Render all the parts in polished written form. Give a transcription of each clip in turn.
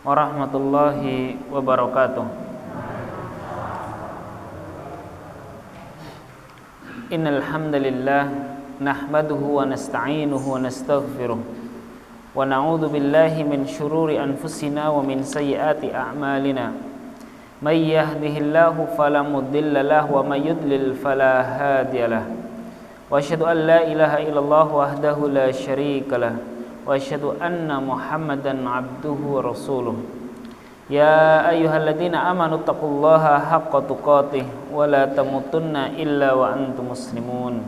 Warahmatullahi wabarakatuh. Innal hamdalillah nahmaduhu wa nasta'inuhu wa nastaghfiruh wa na'udzu billahi min shururi anfusina wa min sayyiati a'malina. May yahdihillahu fala mudilla lahu wa may yudlil fala hadiyalah. Wa asyhadu an la ilaha illallah wahdahu la syarikalah wa asyhadu anna Muhammadan abduhu wa rasuluh. Ya ayyuhalladzina amanu taqullaha haqqa tuqatih wa la tamutunna illa wa antum muslimun.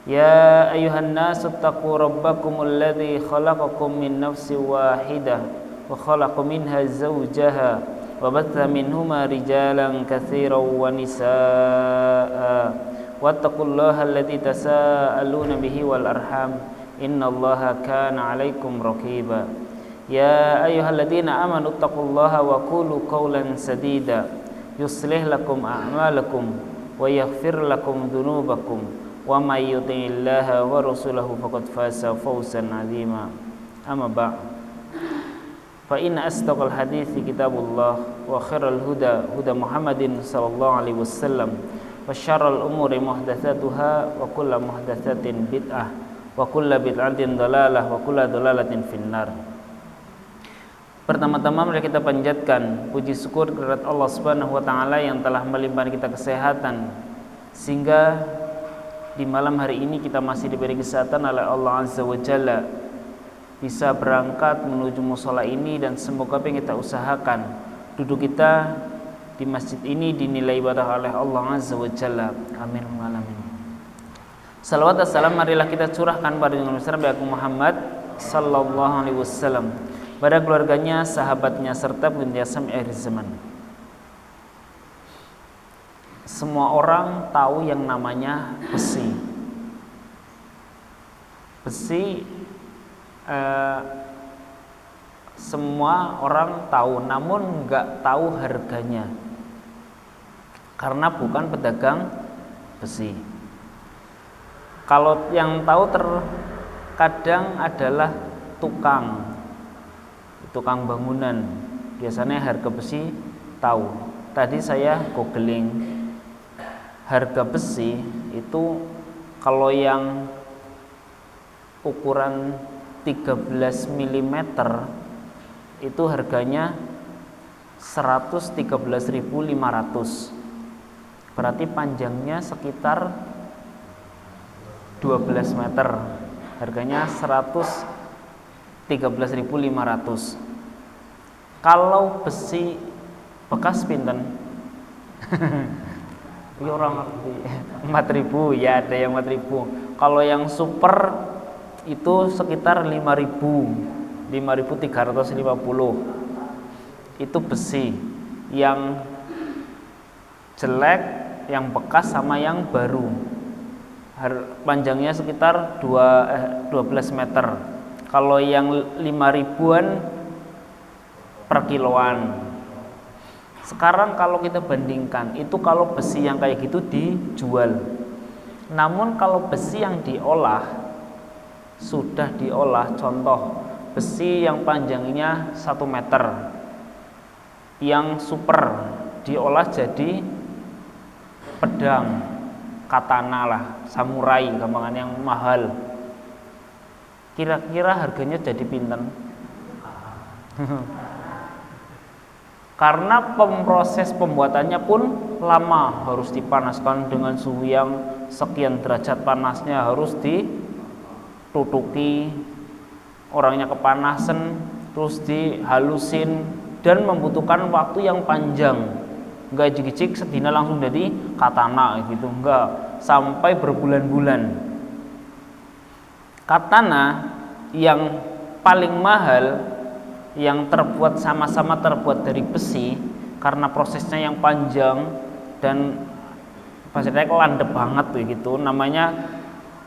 Ya ayyuhan nasu taqu rabbakumul ladzi khalaqakum min nafsin wahidah wa khalaqa minha zawjaha wa batha minhuma rijalan katsiran wa nisaa'a wattaqullaha alladzi tasaaluna bihi wal arham innallaha kana 'alaikum raqiba. Ya ayyuhalladzina amanu taqullaha wa qulu qawlan sadida yuslih lakum a'malakum wa yaghfir lakum dhunubakum wa may yuti'illaha wa rasulahu faqad faza fawzan 'azima. Amma ba'd. Fa inna asdaqal hadithi kitabullah wa khairal huda huda Muhammadin sallallahu alaihi wasallam wa syarral umuri muhdatsatuha wa kullu muhdatsatin bid'ah wa kullu bid'atin dalalah wa kullu dalalatin finnar. Pertama-tama mari kita panjatkan puji syukur kehadirat Allah Subhanahu wa taala yang telah melimpahkan kita kesehatan sehingga di malam hari ini kita masih diberi kesehatan oleh Allah Azza wa Jalla bisa berangkat menuju mushola ini, dan semoga apa yang kita usahakan duduk kita di masjid ini dinilai ibadah oleh Allah Azza wa Jalla. Amin alamin. Salawat dan salam marilah kita curahkan pada junjungan besar Nabi Muhammad sallallahu alaihi wasallam, pada keluarganya, sahabatnya serta baginda sampai akhir zaman. Semua orang tahu yang namanya besi. Besi semua orang tahu, namun nggak tahu harganya karena bukan pedagang besi. Kalau yang tahu terkadang adalah tukang bangunan, biasanya harga besi tahu. Tadi saya googling harga besi itu, kalau yang ukuran 13 mm itu harganya 113.500, berarti panjangnya sekitar 12 meter, harganya 113.500. Kalau besi bekas pinten? Ya orang ngerti. 4.000, ya ada yang 4.000. Kalau yang super itu sekitar 5.350. Itu besi yang jelek, yang bekas sama yang baru. Panjangnya sekitar 12 meter. Kalau yang 5.000-an per kiloan. Sekarang kalau kita bandingkan, itu kalau besi yang kayak gitu dijual. Namun kalau besi yang sudah diolah, contoh besi yang panjangnya 1 meter, yang super diolah jadi pedang, katana lah, samurai, gampangan yang mahal. Kira-kira harganya jadi pinten? Karena proses pembuatannya pun lama, harus dipanaskan dengan suhu yang sekian derajat panasnya, harus ditutuki, orangnya kepanasan, terus dihalusin, dan membutuhkan waktu yang panjang. Enggak jik-jik sedina langsung jadi katana gitu, enggak, sampai berbulan-bulan. Katana yang paling mahal, yang sama-sama terbuat dari besi, karena prosesnya yang panjang dan bahasanya landep banget gitu, namanya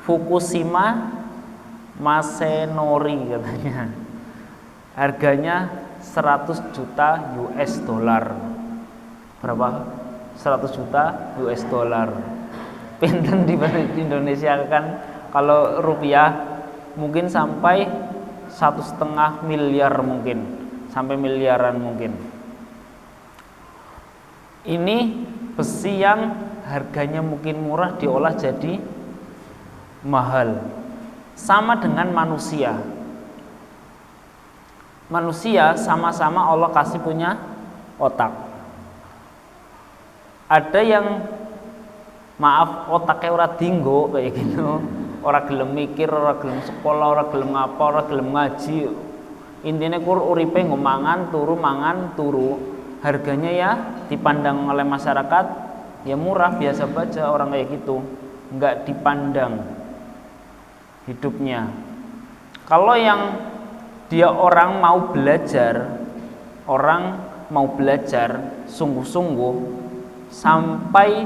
Fukushima Masanori katanya. Harganya 100 juta US dollar. Berapa? 100 juta US dollar. Pinten di Indonesia kan, kalau rupiah mungkin sampai 1,5 miliar mungkin, sampai miliaran mungkin. Ini besi yang harganya mungkin murah diolah jadi mahal. Sama dengan manusia. Manusia sama-sama Allah kasih punya otak. Ada yang maaf otaknya ora dinggo kayak gitu, ora gelem mikir, ora gelem sekolah, ora gelem ngapa, ora gelem ngaji. Intinya kur uripe mangan turu, harganya ya dipandang oleh masyarakat ya murah, biasa baca orang kayak gitu, nggak dipandang hidupnya. Kalau yang dia orang mau belajar sungguh-sungguh sampai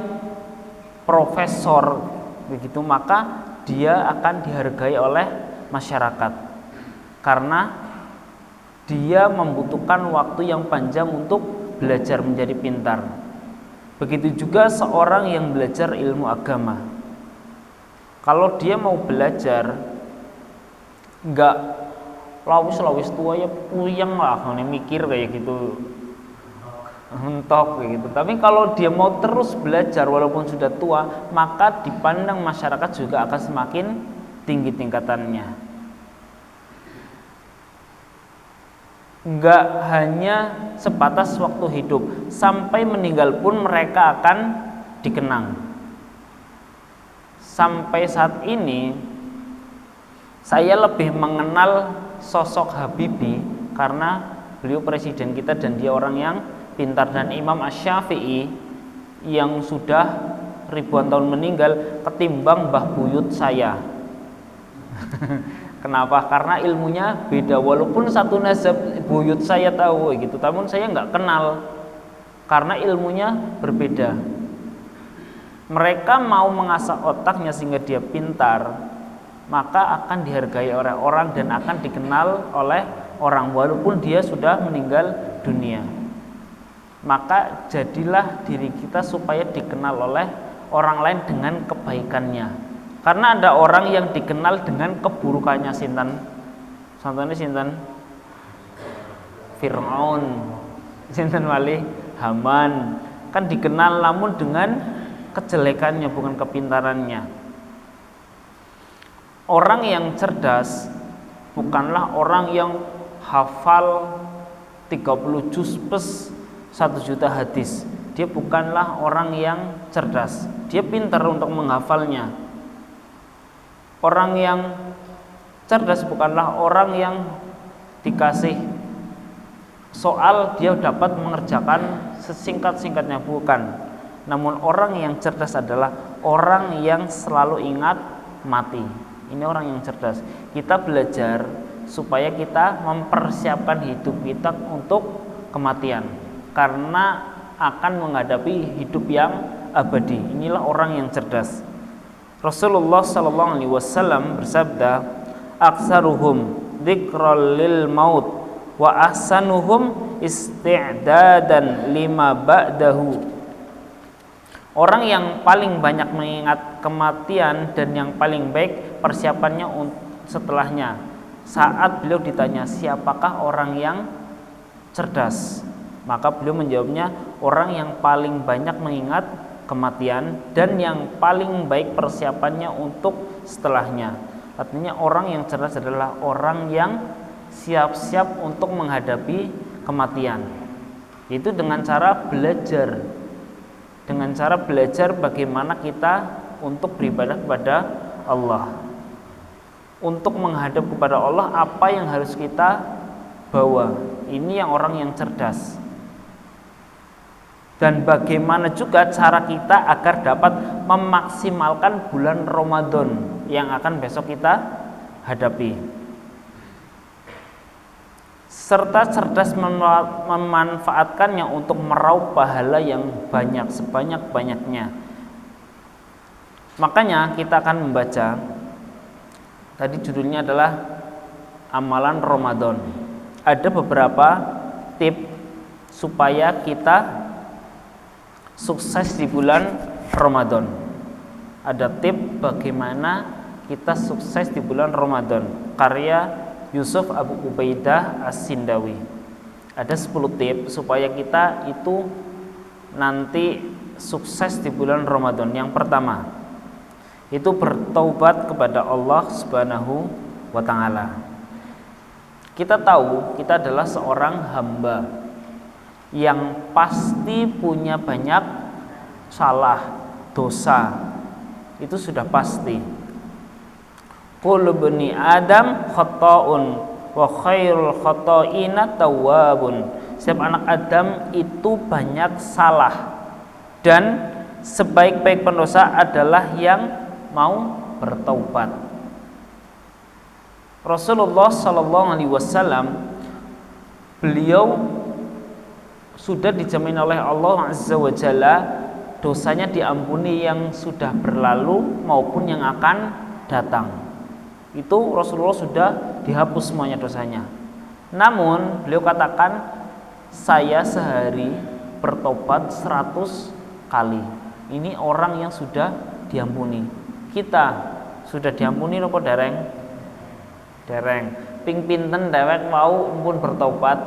profesor begitu, maka dia akan dihargai oleh masyarakat karena dia membutuhkan waktu yang panjang untuk belajar menjadi pintar. Begitu juga seorang yang belajar ilmu agama. Kalau dia mau belajar enggak lawis tua ya puyeng lah, mikir kayak gitu, mentok kayak gitu. Tapi kalau dia mau terus belajar walaupun sudah tua, maka dipandang masyarakat juga akan semakin tinggi tingkatannya. Enggak hanya sebatas waktu hidup, sampai meninggal pun mereka akan dikenang. Sampai saat ini saya lebih mengenal sosok Habibie karena beliau presiden kita dan dia orang yang pintar, dan Imam Asy-Syafi'i yang sudah ribuan tahun meninggal ketimbang Mbah Buyut saya. Kenapa? Karena ilmunya beda, walaupun satu nazab buyut saya tahu gitu, namun saya nggak kenal karena ilmunya berbeda. Mereka mau mengasah otaknya sehingga dia pintar, maka akan dihargai oleh orang dan akan dikenal oleh orang walaupun dia sudah meninggal dunia. Maka jadilah diri kita supaya dikenal oleh orang lain dengan kebaikannya. Karena ada orang yang dikenal dengan keburukannya. Contohnya sinten? Fir'aun, sinten wali Haman, kan dikenal namun dengan kejelekannya bukan kepintarannya. Orang yang cerdas bukanlah orang yang hafal 30 juz plus 1 juta hadis. Dia bukanlah orang yang cerdas, dia pintar untuk menghafalnya. Orang yang cerdas bukanlah orang yang dikasih soal dia dapat mengerjakan sesingkat-singkatnya, bukan. Namun orang yang cerdas adalah orang yang selalu ingat mati. Ini orang yang cerdas. Kita belajar supaya kita mempersiapkan hidup kita untuk kematian, karena akan menghadapi hidup yang abadi. Inilah orang yang cerdas. Rasulullah sallallahu alaihi wasallam bersabda, "Aktsaruhum dzikral lil maut wa ahsanuhum isti'dadan lima ba'dahu." Orang yang paling banyak mengingat kematian dan yang paling baik persiapannya setelahnya. Saat beliau ditanya, siapakah orang yang cerdas? Maka beliau menjawabnya, orang yang paling banyak mengingat kematian dan yang paling baik persiapannya untuk setelahnya. Artinya orang yang cerdas adalah orang yang siap-siap untuk menghadapi kematian. Itu dengan cara belajar. Dengan cara belajar bagaimana kita untuk beribadah kepada Allah. Untuk menghadap kepada Allah, apa yang harus kita bawa. Ini yang orang yang cerdas. Dan bagaimana juga cara kita agar dapat memaksimalkan bulan Ramadan yang akan besok kita hadapi. Serta cerdas memanfaatkannya untuk meraup pahala yang banyak, sebanyak-banyaknya. Makanya kita akan membaca, tadi judulnya adalah Amalan Ramadan. Ada beberapa tips supaya kita sukses di bulan Ramadan. Ada tips bagaimana kita sukses di bulan Ramadan. Karya Yusuf Abu Ubaidah As-Sindawi. Ada 10 tips supaya kita itu nanti sukses di bulan Ramadan. Yang pertama, itu bertaubat kepada Allah Subhanahu wa taala. Kita tahu kita adalah seorang hamba yang pasti punya banyak salah, dosa. Itu sudah pasti. Kullu bani Adam khata'un wa khairul khata'ina tawwabun. Setiap anak Adam itu banyak salah, dan sebaik-baik pendosa adalah yang mau bertaubat. Rasulullah sallallahu alaihi wasallam, beliau sudah dijamin oleh Allah Azza wa Jalla dosanya diampuni yang sudah berlalu maupun yang akan datang. Itu Rasulullah sudah dihapus semuanya dosanya. Namun beliau katakan, saya sehari bertobat 100 kali. Ini orang yang sudah diampuni. Kita sudah diampuni nopo dereng? Dereng. Ping pinten dewek mau pun bertobat?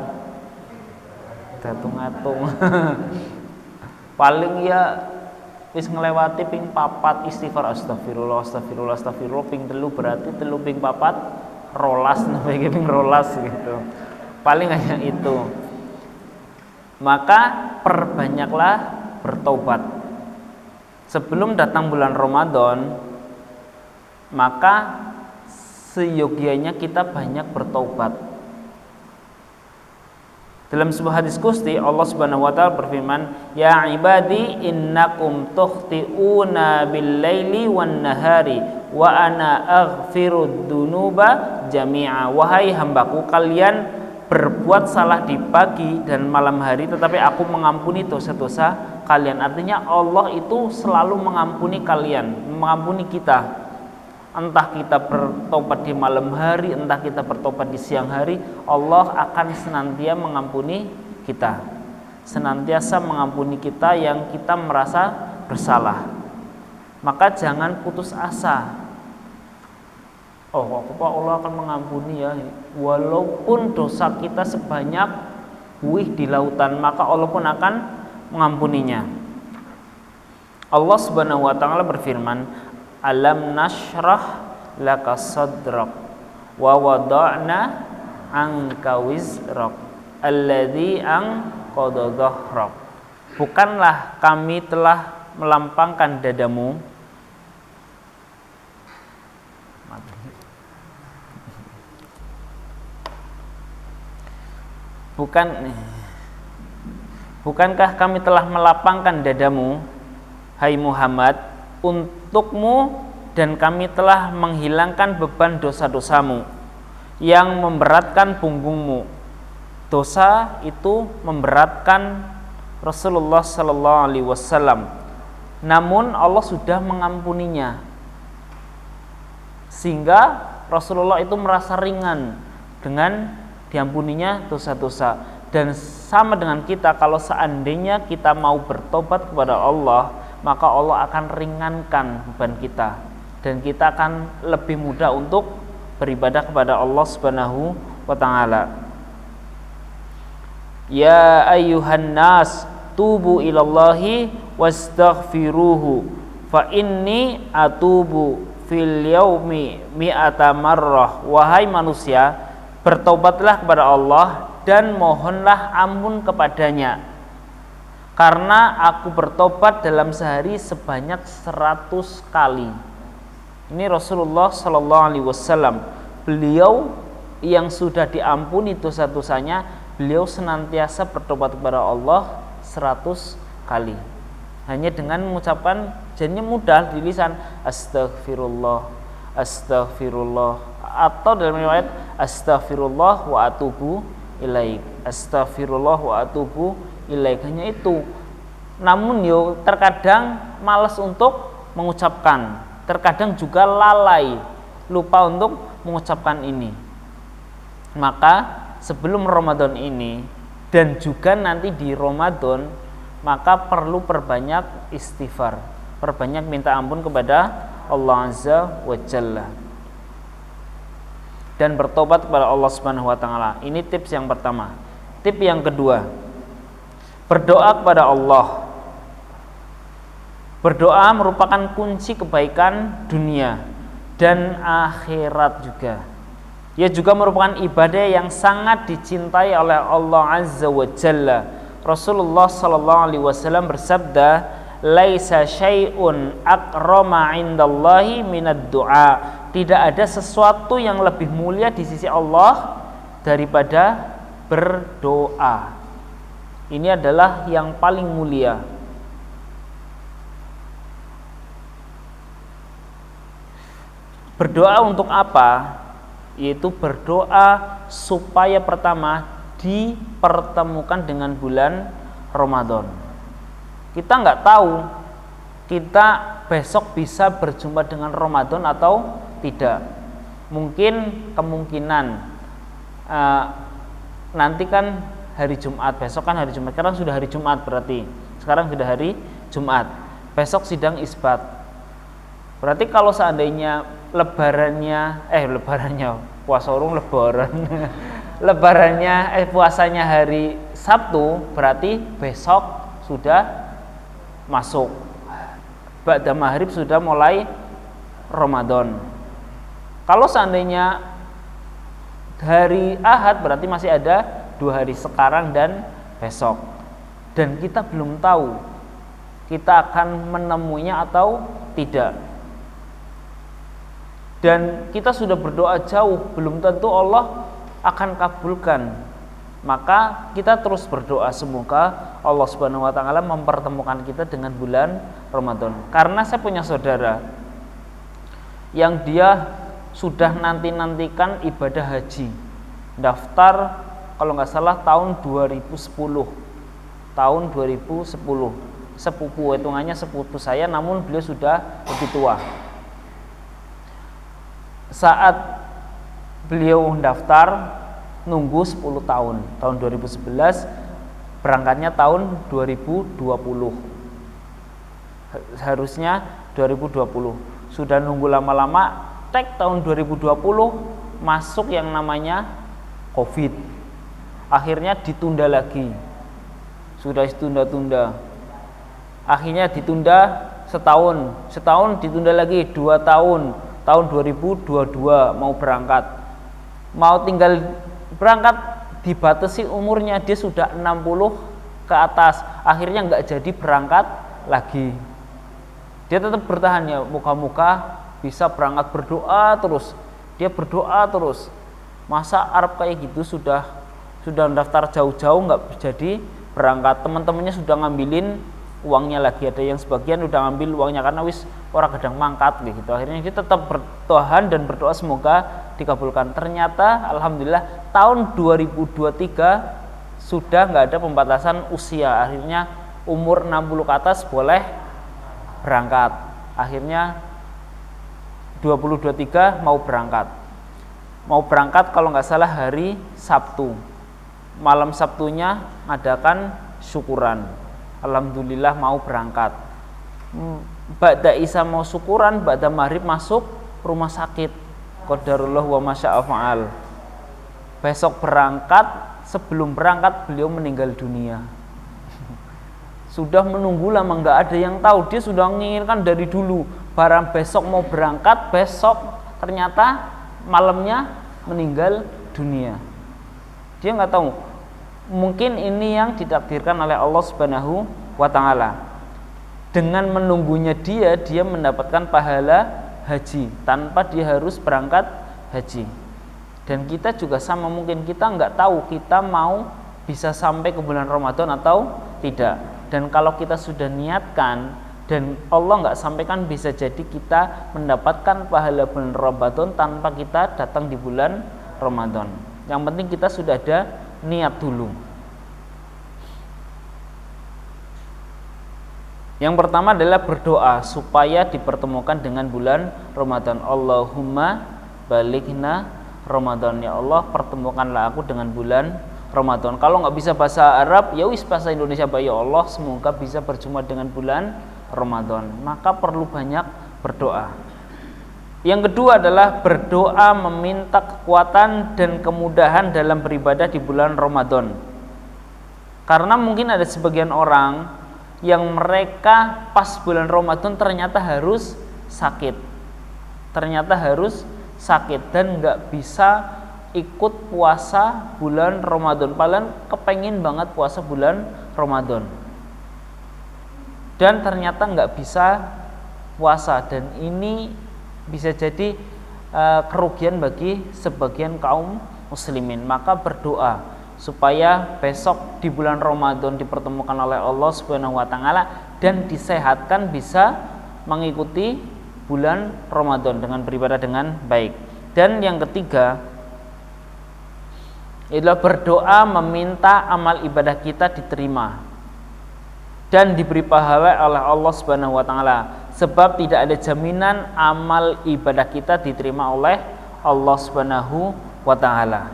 Datung-atung. Paling ya wis ngelewati ping 4 istighfar astagfirullah astagfirullah astagfirullah, ping 3 berarti 3 ping 4 rolas namanya ping rolas gitu. Paling hanya itu. Maka perbanyaklah bertobat. Sebelum datang bulan Ramadan, maka seyogianya kita banyak bertobat. Dalam sebuah hadis qudsi Allah Subhanahu wa taala berfirman, "Ya ibadi innakum tukhti'una bil-laili wan-nahari wa ana aghfirud dunuba jami'a." Wahai hambaku, kalian berbuat salah di pagi dan malam hari, tetapi aku mengampuni dosa-dosa kalian. Artinya Allah itu selalu mengampuni kalian, mengampuni kita. Entah kita bertobat di malam hari, entah kita bertobat di siang hari, Allah akan senantiasa mengampuni kita, senantiasa mengampuni kita yang kita merasa bersalah. Maka jangan putus asa. Oh, apa Allah akan mengampuni ya, walaupun dosa kita sebanyak buih di lautan, maka Allah pun akan mengampuninya. Allah Subhanahu wa taala berfirman, alam nashrah laka sadrak wa wada'na anka wizrak alladzi anqadha dhahrak. Bukanlah kami telah melampangkan dadamu Bukankah kami telah melapangkan dadamu, hai Muhammad, untukmu, dan kami telah menghilangkan beban dosa-dosamu yang memberatkan punggungmu. Dosa itu memberatkan Rasulullah sallallahu alaihi wasallam. Namun Allah sudah mengampuninya, sehingga Rasulullah itu merasa ringan dengan diampuninya dosa-dosa. Dan sama dengan kita, kalau seandainya kita mau bertobat kepada Allah, maka Allah akan ringankan beban kita, dan kita akan lebih mudah untuk beribadah kepada Allah Subhanahu wa taala. Ya ayyuhan nas tubu ilallahi wastaghfiruhu fa inni atubu fil yaumi mi'ata marrah. Wahai manusia, bertobatlah kepada Allah dan mohonlah ampun kepadanya, karena aku bertobat dalam sehari sebanyak 100 kali. Ini Rasulullah Sallallahu Alaihi Wasallam. Beliau yang sudah diampuni dosa-dosanya, beliau senantiasa bertobat kepada Allah 100 kali. Hanya dengan mengucapkan, jadinya mudah di lisan, astagfirullah, astagfirullah, atau dalam riwayat astagfirullah wa atubu ilaik, astagfirullah wa atubu ilaik. Hanya itu. Namun terkadang malas untuk mengucapkan, terkadang juga lalai, lupa untuk mengucapkan ini. Maka sebelum Ramadan ini dan juga nanti di Ramadan, maka perlu perbanyak istighfar, perbanyak minta ampun kepada Allah Azza wa Jalla. dan bertobat kepada Allah Subhanahu wa taala. Ini tips yang pertama. Tip yang kedua, berdoa kepada Allah. Berdoa merupakan kunci kebaikan dunia dan akhirat juga. Ia juga merupakan ibadah yang sangat dicintai oleh Allah Azza wa Jalla. Rasulullah sallallahu alaihi wasallam bersabda, "Laisa syai'un akrama 'indallahi minad du'a." Tidak ada sesuatu yang lebih mulia di sisi Allah daripada berdoa. Ini adalah yang paling mulia. Berdoa untuk apa? Yaitu berdoa supaya pertama dipertemukan dengan bulan Ramadan. Kita nggak tahu kita besok bisa berjumpa dengan Ramadan atau tidak. Mungkin kemungkinan nanti kan hari Jumat, besok kan hari Jumat, sekarang sudah hari Jumat berarti. Sekarang sudah hari Jumat. Besok sidang isbat. Berarti kalau seandainya puasa urung lebaran. Puasanya hari Sabtu, berarti besok sudah masuk. Ba'da maghrib sudah mulai Ramadan. Kalau seandainya hari Ahad, berarti masih ada 2 hari, sekarang dan besok. Dan kita belum tahu kita akan menemuinya atau tidak. Dan kita sudah berdoa jauh, belum tentu Allah akan kabulkan. Maka kita terus berdoa semoga Allah Subhanahu wa taala mempertemukan kita dengan bulan Ramadan. Karena saya punya saudara yang dia sudah nantikan ibadah haji. Daftar kalau nggak salah tahun 2010. Tahun 2010. Sepupu, hitungannya sepupu saya, namun beliau sudah lebih tua. Saat beliau daftar nunggu 10 tahun. Tahun 2011 berangkatnya tahun 2020. Harusnya 2020. Sudah nunggu lama-lama, tahun 2020 masuk yang namanya Covid. Akhirnya ditunda lagi. Sudah ditunda-tunda. Akhirnya ditunda setahun ditunda lagi 2 tahun. Tahun 2022 mau berangkat. Mau tinggal berangkat dibatasi umurnya, dia sudah 60 ke atas. Akhirnya nggak jadi berangkat lagi. Dia tetap bertahan, ya muka-muka bisa berangkat, berdoa terus. Dia berdoa terus. Masa Arab kayak gitu sudah daftar jauh-jauh nggak jadi berangkat. Teman-temannya sudah ngambilin uangnya lagi, ada yang sebagian udah ngambil uangnya karena wis orang kadang mangkat gitu. Akhirnya dia tetap bertahan dan berdoa semoga dikabulkan. Ternyata alhamdulillah tahun 2023 sudah nggak ada pembatasan usia. Akhirnya umur 60 ke atas boleh berangkat. Akhirnya 2023 mau berangkat. Mau berangkat kalau nggak salah hari Sabtu. Malam Sabtunya ngadakan syukuran. Alhamdulillah mau berangkat. Ba'da Isya mau syukuran, ba'da maghrib masuk rumah sakit. Qadarullah wa masya'a fa'al. Besok berangkat, sebelum berangkat beliau meninggal dunia. Sudah menunggu lama, nggak ada yang tahu. Dia sudah menginginkan dari dulu. Barang besok mau berangkat, besok ternyata malamnya meninggal dunia. Dia nggak tahu. Mungkin ini yang ditakdirkan oleh Allah Subhanahu wa taala. Dengan menunggunya dia mendapatkan pahala haji tanpa dia harus berangkat haji. Dan kita juga sama, mungkin kita nggak tahu kita mau bisa sampai ke bulan Ramadan atau tidak. Dan kalau kita sudah niatkan dan Allah nggak sampaikan, bisa jadi kita mendapatkan pahala bulan Ramadan tanpa kita datang di bulan Ramadan. Yang penting kita sudah ada niat dulu. Yang pertama adalah berdoa supaya dipertemukan dengan bulan Ramadan. Allahumma balighna Ramadan, ya Allah pertemukanlah aku dengan bulan Ramadan. Kalau nggak bisa bahasa Arab, ya wis bahasa Indonesia, ya Allah semoga bisa berjumpa dengan bulan Ramadan. Maka perlu banyak berdoa. Yang kedua adalah berdoa meminta kekuatan dan kemudahan dalam beribadah di bulan Ramadan. Karena mungkin ada sebagian orang yang mereka pas bulan Ramadan ternyata harus sakit. Dan nggak bisa ikut puasa bulan Ramadan. Padahal kepengen banget puasa bulan Ramadan. Dan ternyata nggak bisa puasa, dan ini bisa jadi kerugian bagi sebagian kaum muslimin. Maka berdoa supaya besok di bulan Ramadan dipertemukan oleh Allah Subhanahu wa taala dan disehatkan, bisa mengikuti bulan Ramadan dengan beribadah dengan baik. Dan yang ketiga adalah berdoa meminta amal ibadah kita diterima dan diberi pahala oleh Allah Subhanahu wa taala, sebab tidak ada jaminan amal ibadah kita diterima oleh Allah Subhanahu wa taala.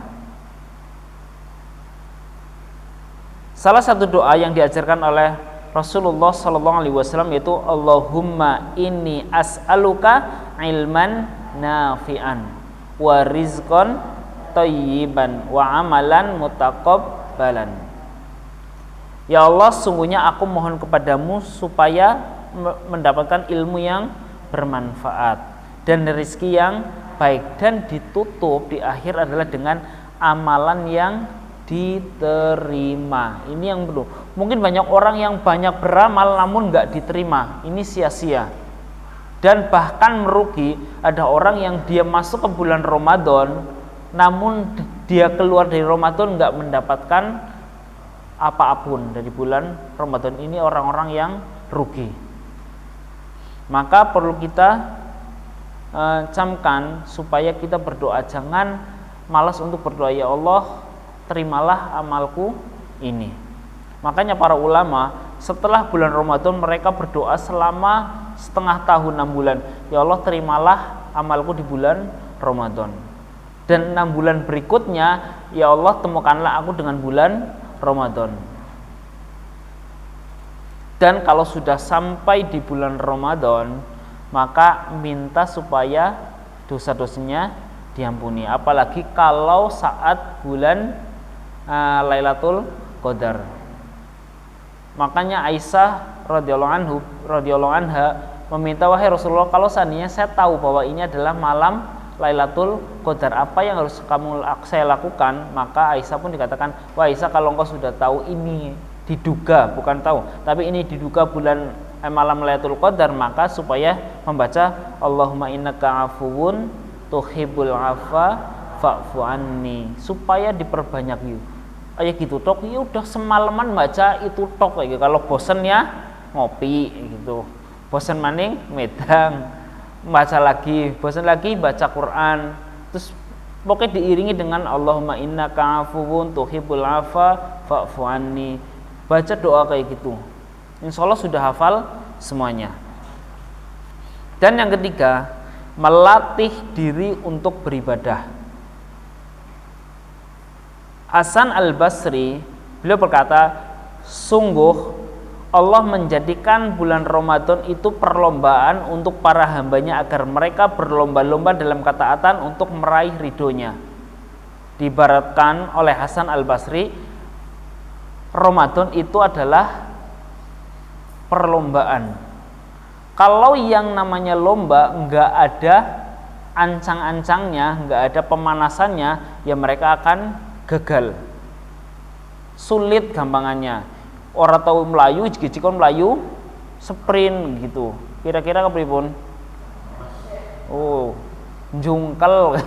Salah satu doa yang diajarkan oleh Rasulullah sallallahu alaihi wasallam yaitu Allahumma inni as'aluka ilman nafi'an wa rizqan thayyiban wa amalan mutaqabbalan. Ya Allah, sungguhnya aku mohon kepadamu supaya mendapatkan ilmu yang bermanfaat dan rezeki yang baik, dan ditutup di akhir adalah dengan amalan yang diterima. Ini yang perlu. Mungkin banyak orang yang banyak beramal namun nggak diterima. Ini sia-sia. Dan bahkan merugi. Ada orang yang dia masuk ke bulan Ramadan namun dia keluar dari Ramadan nggak mendapatkan apapun dari bulan Ramadan. Ini orang-orang yang rugi. Maka perlu kita camkan supaya kita berdoa, jangan malas untuk berdoa, ya Allah terimalah amalku ini. Makanya para ulama setelah bulan Ramadan mereka berdoa selama setengah tahun, 6 bulan, ya Allah terimalah amalku di bulan Ramadan. Dan 6 bulan berikutnya, ya Allah temukanlah aku dengan bulan Ramadan. Dan kalau sudah sampai di bulan Ramadan, maka minta supaya dosa-dosanya diampuni. Apalagi kalau saat bulan Lailatul Qadar. Makanya Aisyah radhiyallahu anha meminta, wahai Rasulullah, kalau seandainya saya tahu bahwa ini adalah malam Lailatul Qadar, apa yang harus saya lakukan? Maka Aisyah pun dikatakan, wah Aisyah, kalau engkau sudah tahu ini diduga, bukan tahu, tapi ini diduga bulan malam Lailatul Qadar, maka supaya membaca Allahumma innaka afuwun tuhibbul afwa fa'fu anni, supaya diperbanyak yuk. Kayak gitu tok, ya udah semalaman baca itu tok kayak gitu. Kalau bosen ya ngopi gitu. Bosen maning medang, baca lagi, bosen lagi baca Quran. Terus pokoknya diiringi dengan Allahumma innaka afuwun tuhibbul afwa fa'fu anni. Baca doa kayak gitu. Insya Allah sudah hafal semuanya. Dan yang ketiga, melatih diri untuk beribadah. Hasan al-Basri, beliau berkata, sungguh Allah menjadikan bulan Ramadan itu perlombaan untuk para hambanya agar mereka berlomba-lomba dalam ketaatan untuk meraih ridhonya. Diibaratkan oleh Hasan al-Basri, Ramadan itu adalah perlombaan. Kalau yang namanya lomba nggak ada ancang-ancangnya, nggak ada pemanasannya, ya mereka akan gagal, sulit gampangannya. Orang tahu melayu, jika-jika melayu sprint gitu, kira-kira kepripun? Oh, jungkel.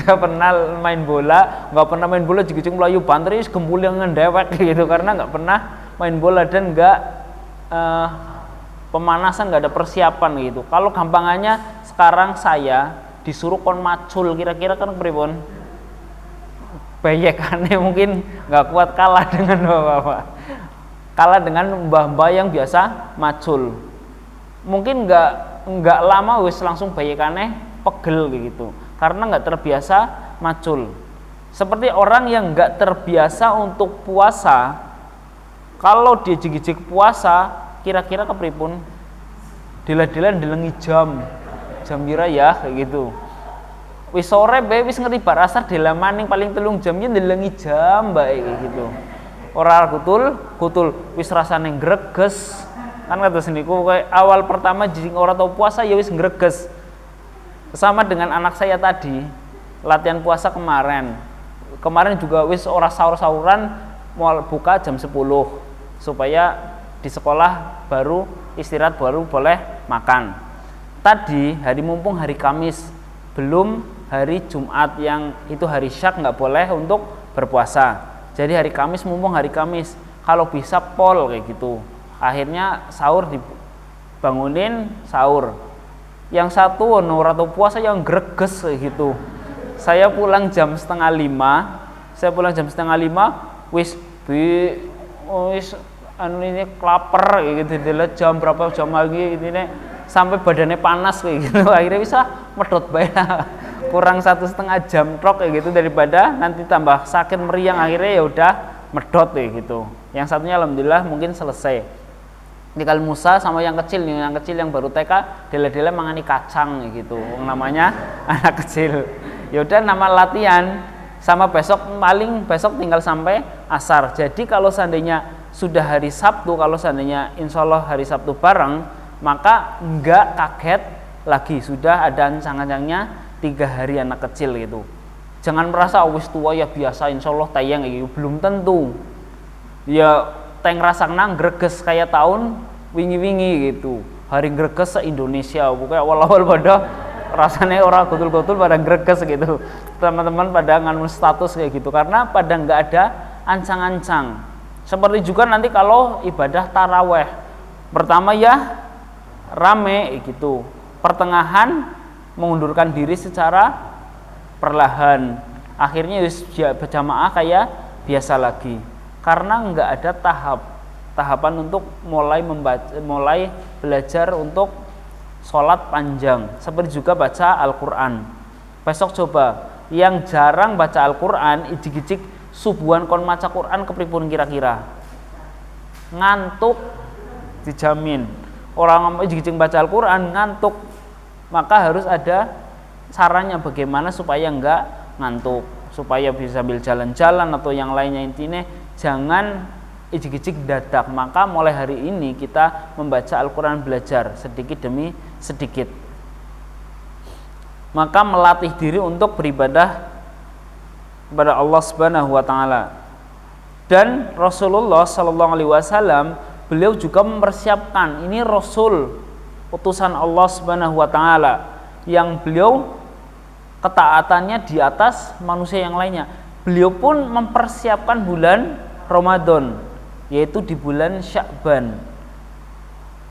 Saya pernah main bola, nggak pernah main bola, jika-jika melayu banteri gembul yang ngedewek gitu, karena nggak pernah main bola dan nggak pemanasan, nggak ada persiapan gitu. Kalau gampangannya sekarang saya disuruh kon macul, kira-kira kan kepripun? Bayekannya mungkin nggak kuat kalah dengan bapak-bapak, kalah dengan mbah-mbah yang biasa macul. Mungkin nggak lama wis langsung bayekannya pegel gitu, karena nggak terbiasa macul. Seperti orang yang nggak terbiasa untuk puasa, kalau dia jig-jig puasa, kira-kira kepripun? Dila-dila ndelengi jam, jam pira ya kayak gitu. Wis sore bae wis ngerti bar asar delamaning paling 3 jam yen ndelengi jam bae kayak gitu. Ora kutul wis rasane greges. Kan kata seniku kayak awal pertama jadi ora tau puasa ya wis greges. Sama dengan anak saya tadi, latihan puasa kemarin. Kemarin juga wis ora sahur-sahuran mau buka jam 10 supaya di sekolah baru istirahat baru boleh makan. Tadi hari mumpung hari Kamis, belum hari Jumat yang itu hari syak nggak boleh untuk berpuasa. Jadi hari Kamis mumpung hari Kamis, kalau bisa pol kayak gitu. Akhirnya sahur dibangunin sahur. Yang satu ora tau puasa yang greges kayak gitu. Saya pulang jam 4:30. Wis ini kelaper kayak gitu. Dilihat jam berapa jam lagi gitu nih. Sampai badannya panas kayak gitu. Akhirnya bisa medot bae. Kurang 1,5 jam tok kayak gitu daripada nanti tambah sakit meriang akhirnya ya udah medot kayak gitu. Yang satunya alhamdulillah mungkin selesai. Tinggal Musa sama yang kecil yang baru TK dele-dele mangani kacang gitu. Namanya anak kecil. Ya udah nama latihan sama besok tinggal sampai asar. Jadi kalau seandainya sudah hari Sabtu, kalau seandainya insya Allah hari Sabtu bareng, maka enggak kaget lagi sudah ada ancang-ancangnya 3 hari anak kecil gitu. Jangan merasa wis tua ya biasa insya Allah tayang gitu. Belum tentu. Ya teng rasakna greges kayak tahun wingi-wingi gitu. Hari greges se-Indonesia. Pokoknya awal-awal pada rasanya orang gotul-gotul pada greges gitu. Teman-teman pada nganu status kayak gitu karena pada nggak ada ancang-ancang. Seperti juga nanti kalau ibadah taraweh. Pertama ya rame gitu. Pertengahan mengundurkan diri secara perlahan. Akhirnya berjamaah kayak biasa lagi. Karena nggak ada tahapan untuk mulai belajar untuk sholat panjang, seperti juga baca Al-Quran. Besok coba yang jarang baca Al-Quran ijik-ijik subuhan kon maca Quran kepripun kira-kira ngantuk dijamin. Orang ijik-ijik baca Al-Quran ngantuk, maka harus ada caranya bagaimana supaya enggak ngantuk, supaya bisa sambil jalan-jalan atau yang lainnya. Intinya jangan ijik-ijik dadak. Maka mulai hari ini kita membaca Al-Quran, belajar sedikit demi sedikit. Maka melatih diri untuk beribadah kepada Allah Subhanahu wa taala. Dan Rasulullah sallallahu alaihi wasallam beliau juga mempersiapkan, ini Rasul utusan Allah Subhanahu wa taala yang beliau ketaatannya di atas manusia yang lainnya. Beliau pun mempersiapkan bulan Ramadan, yaitu di bulan Sya'ban.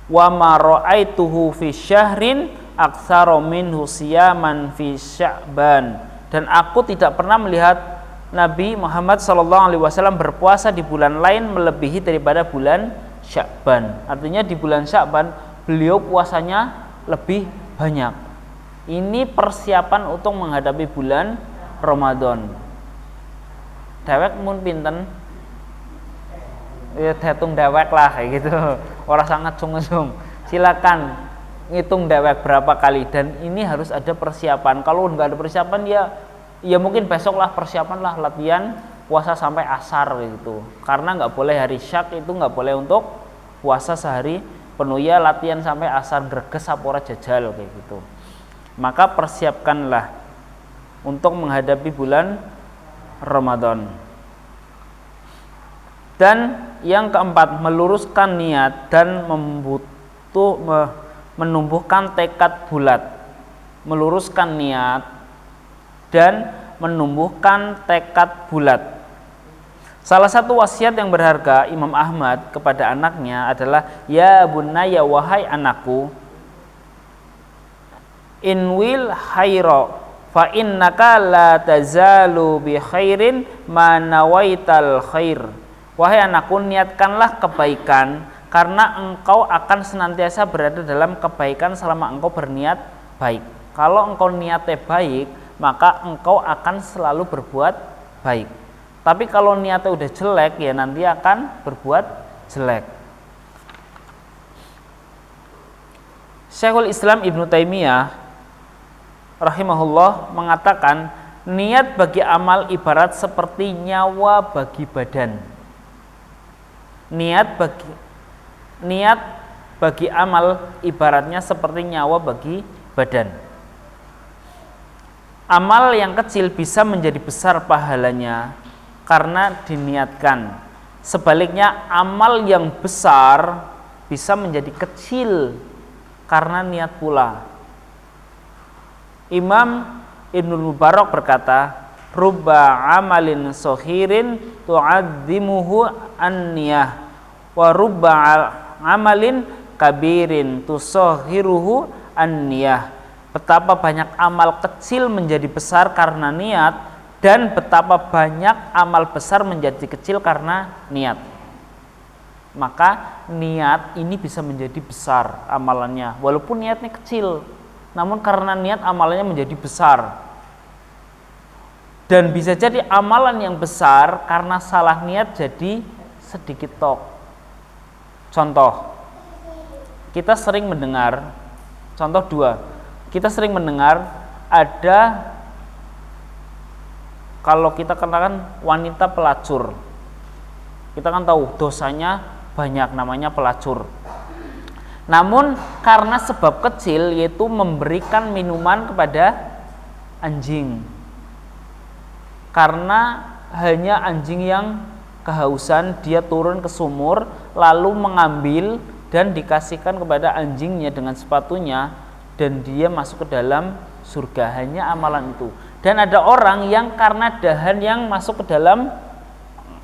Wa ma ra'aituhu fi syahrin aktsara minhu siyaman fi Sya'ban. Dan aku tidak pernah melihat Nabi Muhammad SAW berpuasa di bulan lain melebihi daripada bulan Sya'ban. Artinya di bulan Sya'ban beliau puasanya lebih banyak. Ini persiapan untuk menghadapi bulan Ramadan. Dewek mun pinten? Ya hitung dewek lah kayak gitu. Orang sangat sung-sung. Silakan ngitung dewek berapa kali, dan ini harus ada persiapan. Kalau nggak ada persiapan ya mungkin besok lah persiapan lah latihan puasa sampai asar gitu. Karena nggak boleh hari syak itu nggak boleh untuk puasa sehari penuh, ya latihan sampai asar greges sapora jajal kayak gitu. Maka persiapkanlah untuk menghadapi bulan Ramadan. Dan yang keempat, meluruskan niat dan menumbuhkan tekad bulat. Meluruskan niat dan menumbuhkan tekad bulat. Salah satu wasiat yang berharga Imam Ahmad kepada anaknya adalah, ya bunayya, wahai anakku, inwil khaira fa innaka la tazalu bi khairin ma nawaital khair. Wahai anakku, niatkanlah kebaikan karena engkau akan senantiasa berada dalam kebaikan selama engkau berniat baik. Kalau engkau niatnya baik, maka engkau akan selalu berbuat baik. Tapi kalau niatnya udah jelek, ya nanti akan berbuat jelek. Syekhul Islam Ibnu Taimiyah rahimahullah mengatakan niat bagi amal ibarat seperti nyawa bagi badan. Niat bagi amal ibaratnya seperti nyawa bagi badan. Amal yang kecil bisa menjadi besar pahalanya karena diniatkan. Sebaliknya amal yang besar bisa menjadi kecil karena niat pula. Imam Ibnul Mubarak berkata, rubba amalin sohirin tu'addimuhu an-niyah wa rubba amalin kabirin tusohiruhu an-niyah. Betapa banyak amal kecil menjadi besar karena niat, dan betapa banyak amal besar menjadi kecil karena niat. Maka niat ini bisa menjadi besar amalannya, walaupun niatnya kecil, namun karena niat amalannya menjadi besar. Dan bisa jadi amalan yang besar karena salah niat jadi sedikit tok. Contoh, kita sering mendengar, contoh dua, kita sering mendengar ada, kalau kita katakan wanita pelacur, kita kan tahu dosanya banyak, namanya pelacur. Namun karena sebab kecil, yaitu memberikan minuman kepada anjing, karena hanya anjing yang kehausan, dia turun ke sumur lalu mengambil dan dikasihkan kepada anjingnya dengan sepatunya, dan dia masuk ke dalam surga, hanya amalan itu. Dan ada orang yang karena dahan yang masuk ke dalam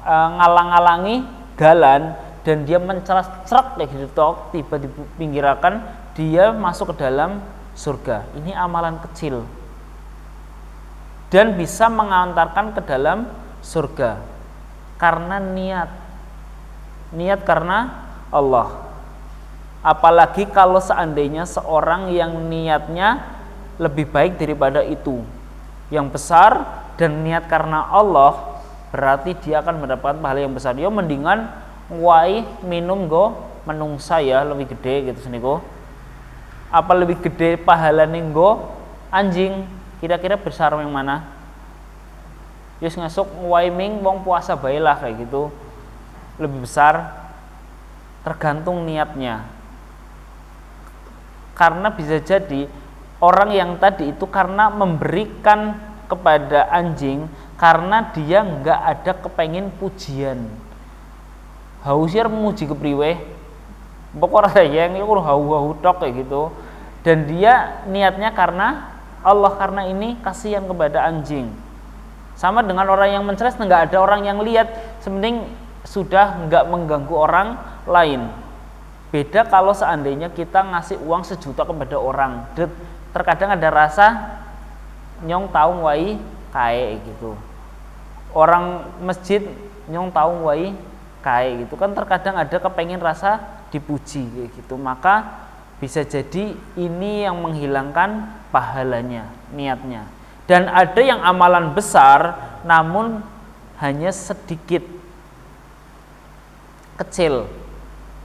ngalang-ngalangi jalan, dan dia menceras-cerak kayak gitu, tiba di pinggirakan, dia masuk ke dalam surga. Ini amalan kecil dan bisa mengantarkan ke dalam surga karena niat karena Allah. Apalagi kalau seandainya seorang yang niatnya lebih baik daripada itu, yang besar, dan niat karena Allah, berarti dia akan mendapatkan pahala yang besar. Dia mendingan wai minum go menungsa ya lebih gede gitu seniku. Apa lebih gede pahalane go anjing? Kira-kira besar yang mana? Yus ngasuk wai ming wong puasa baiklah kayak gitu. Lebih besar, tergantung niatnya. Karena bisa jadi orang yang tadi itu karena memberikan kepada anjing karena dia nggak ada kepengin pujian, hausir memuji kepriwe, pokoknya yang itu hau tok kayak gitu, dan dia niatnya karena Allah, karena ini kasihan kepada anjing. Sama dengan orang yang menceres, nggak ada orang yang lihat, sepenting sudah nggak mengganggu orang lain. Beda kalau seandainya kita ngasih uang 1 juta kepada orang, terkadang ada rasa nyong tahu wai kae gitu. Orang masjid nyong tahu wai kae gitu kan, terkadang ada kepengen rasa dipuji kayak gitu. Maka bisa jadi ini yang menghilangkan pahalanya, niatnya. Dan ada yang amalan besar namun hanya sedikit kecil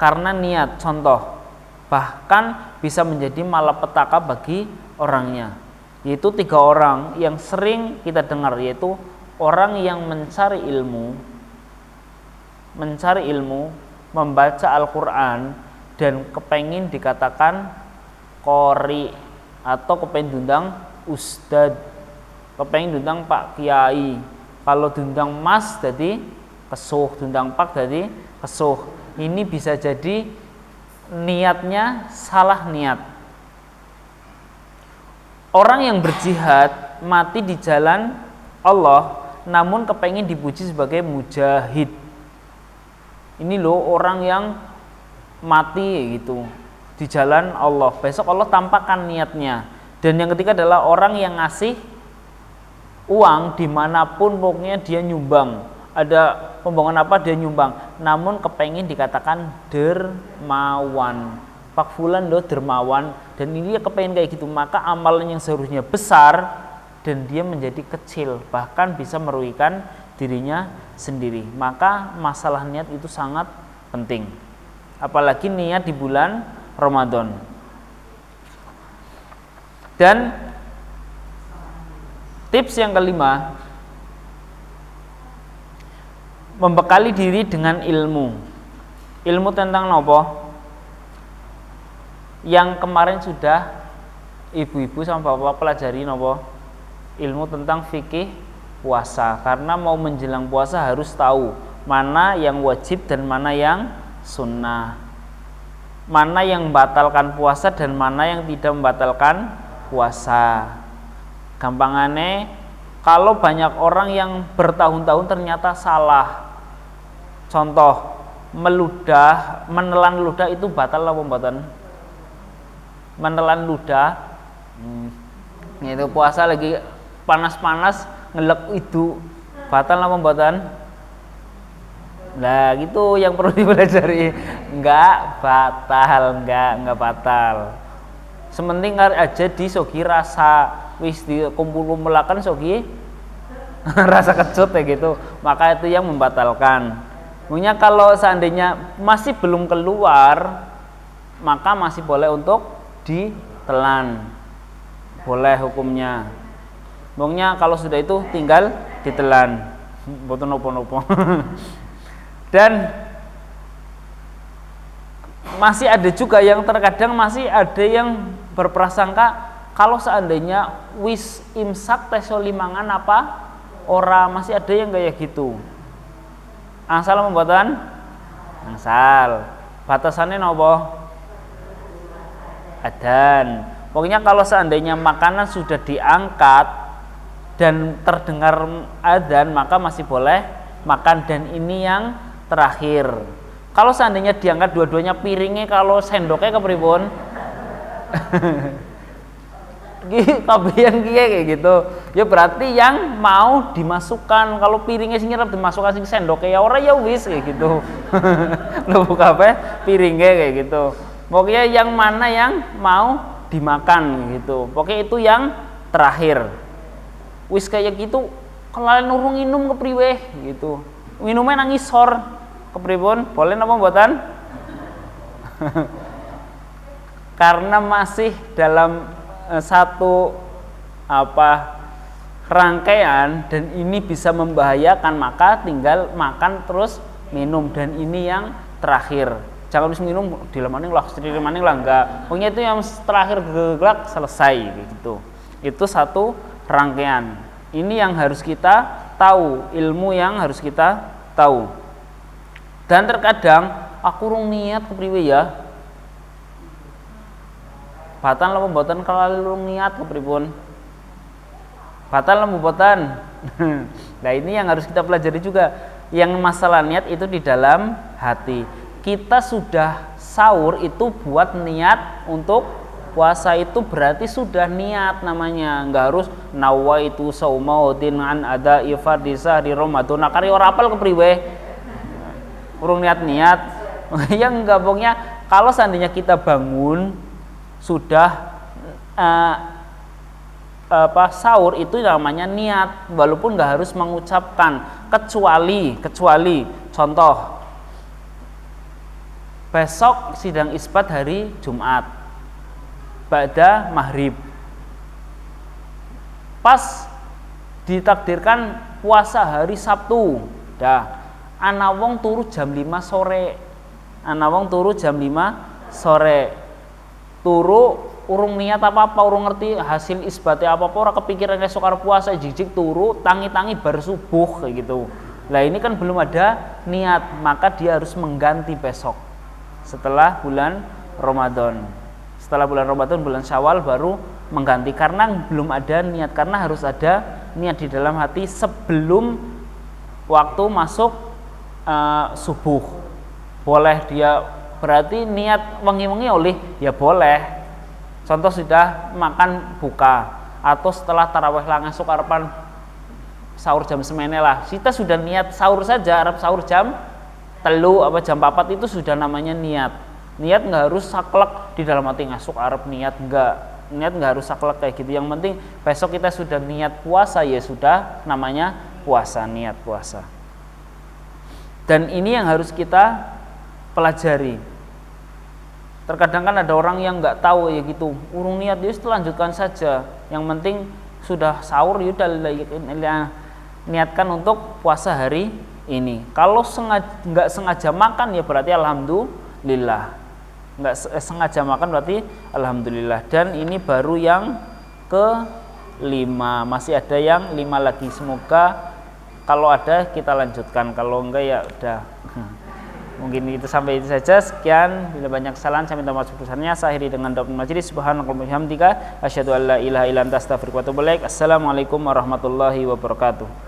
karena niat. Contoh, bahkan bisa menjadi malapetaka bagi orangnya, yaitu 3 orang yang sering kita dengar, yaitu orang yang mencari ilmu, membaca Al-Quran, dan kepengin dikatakan qori atau kepengin diundang ustad, kepengin diundang Pak Kiai, kalau diundang Mas jadi kesuh, diundang Pak jadi kesuh. Ini bisa jadi niatnya salah niat. Orang yang berjihad mati di jalan Allah namun kepengin dipuji sebagai mujahid. Ini loh orang yang mati gitu di jalan Allah, besok Allah tampakkan niatnya. Dan yang ketiga adalah orang yang ngasih uang dimanapun pokoknya dia nyumbang, ada pembangunan apa dia nyumbang, namun kepengin dikatakan dermawan, Pak Fulan loh dermawan, dan ini dia kepengin kayak gitu. Maka amalan yang seharusnya besar dan dia menjadi kecil, bahkan bisa merugikan dirinya sendiri. Maka masalah niat itu sangat penting, apalagi niat di bulan Ramadan. Dan Tips yang kelima, membekali diri dengan ilmu. Ilmu tentang nopo? Yang kemarin sudah ibu-ibu sama bapak pelajari nopo? Ilmu tentang fikih puasa. Karena mau menjelang puasa harus tahu mana yang wajib dan mana yang sunnah, mana yang membatalkan puasa dan mana yang tidak membatalkan puasa. Gampangannya, kalau banyak orang yang bertahun-tahun ternyata salah. Contoh, menelan ludah itu batal apa mboten? Menelan ludah, itu puasa lagi panas-panas ngelek itu batal apa mboten? Nah, gitu yang perlu dipelajari. Enggak batal. Sementing aja di sogi rasa wis dikumpul-kumpulakan sogi rasa kecut ya gitu. Maka itu yang membatalkan. Pokoknya kalau seandainya masih belum keluar, maka masih boleh untuk ditelan. Boleh hukumnya. Pokoknya kalau sudah itu tinggal ditelan. Mboten nopo-nopo. Dan masih ada juga yang terkadang masih ada yang berprasangka kalau seandainya wis imsak teso limangan apa ora, masih ada yang kayak gitu. Angsal membuatan angsal. Batasannya nopo? Adan. Pokoknya kalau seandainya makanan sudah diangkat dan terdengar adzan, maka masih boleh makan, dan ini yang terakhir. Kalau seandainya diangkat dua-duanya piringnya, kalau sendoknya kepripun? Kabian kayak gitu. Ya berarti yang mau dimasukkan. Kalau piringnya sing nyerap dimasukkan sing sendoknya ya ora ya wis kayak gitu. Lho buka apa? Piringnya kayak gitu. Pokoknya yang mana yang mau dimakan gitu. Pokoknya itu yang terakhir. Wis kayak gitu, kalau nurung minum kepriwe gitu. Minumnya nangis sor kepripun? Boleh napa mboten? Karena masih dalam satu rangkaian dan ini bisa membahayakan, maka tinggal makan terus minum, dan ini yang terakhir. Jangan habis minum dilemaning lah, dilemaning lah, enggak. Pokoknya itu yang terakhir gelak selesai gitu. Itu satu rangkaian. Ini yang harus kita tahu, ilmu yang harus kita tahu. Dan terkadang aku rung niat kepriwe ya. Batal apa mboten kalau rung niat kepripun? Batal apa mboten? Nah, ini yang harus kita pelajari juga. Yang masalah niat itu di dalam hati. Kita sudah sahur itu buat niat untuk puasa, itu berarti sudah niat namanya. Enggak harus nawaitu saumaudin an ada ifardhi sahri Ramadan. Kari ora apal kepriwe? Urung niat-niat. Ya enggak, pokoknya kalau seandainya kita bangun sudah sahur itu namanya niat, walaupun enggak harus mengucapkan, kecuali contoh besok sidang isbat hari Jumat ba'da maghrib, pas ditakdirkan puasa hari Sabtu, dah ana wong turu jam 5 sore, turu urung niat apa-apa, urung ngerti hasil isbatnya apa-apa, ora kepikiran esok arep puasa, jijik turu tangi-tangi bar subuh kayak gitu. Lah ini kan belum ada niat, maka dia harus mengganti besok setelah bulan Ramadan. Setelah bulan Ramadan, bulan Syawal baru mengganti, karena belum ada niat, karena harus ada niat di dalam hati sebelum waktu masuk subuh. Boleh dia berarti niat wengi-wengi oleh ya boleh. Contoh sudah makan buka atau setelah tarawih lang esuk arepan sahur jam semene lah. Kita sudah niat sahur saja, arep sahur jam 3 apa jam 4 itu sudah namanya niat. Niat enggak harus saklek di dalam hati ngasuk arep niat, enggak. Niat enggak harus saklek kayak gitu. Yang penting besok kita sudah niat puasa, ya sudah namanya puasa, niat puasa. Dan ini yang harus kita pelajari. Terkadang kan ada orang yang nggak tahu ya gitu, urung niat dia lanjutkan saja. Yang penting sudah sahur yaudah niatkan untuk puasa hari ini. Kalau nggak sengaja makan ya berarti alhamdulillah. Nggak sengaja makan berarti alhamdulillah. Dan ini baru yang ke-5, masih ada yang 5 lagi. Semoga kalau ada kita lanjutkan, kalau enggak ya udah. Mungkin itu sampai itu saja. Sekian, bila banyak kesalahan saya minta maaf sebesarnya. Saya akhiri dengan doa majelis. Subhanakallahumma wa bihamdika asyhadu an la ilaha illa anta astaghfiruka wa atubu ilaik. Assalamualaikum warahmatullahi wabarakatuh.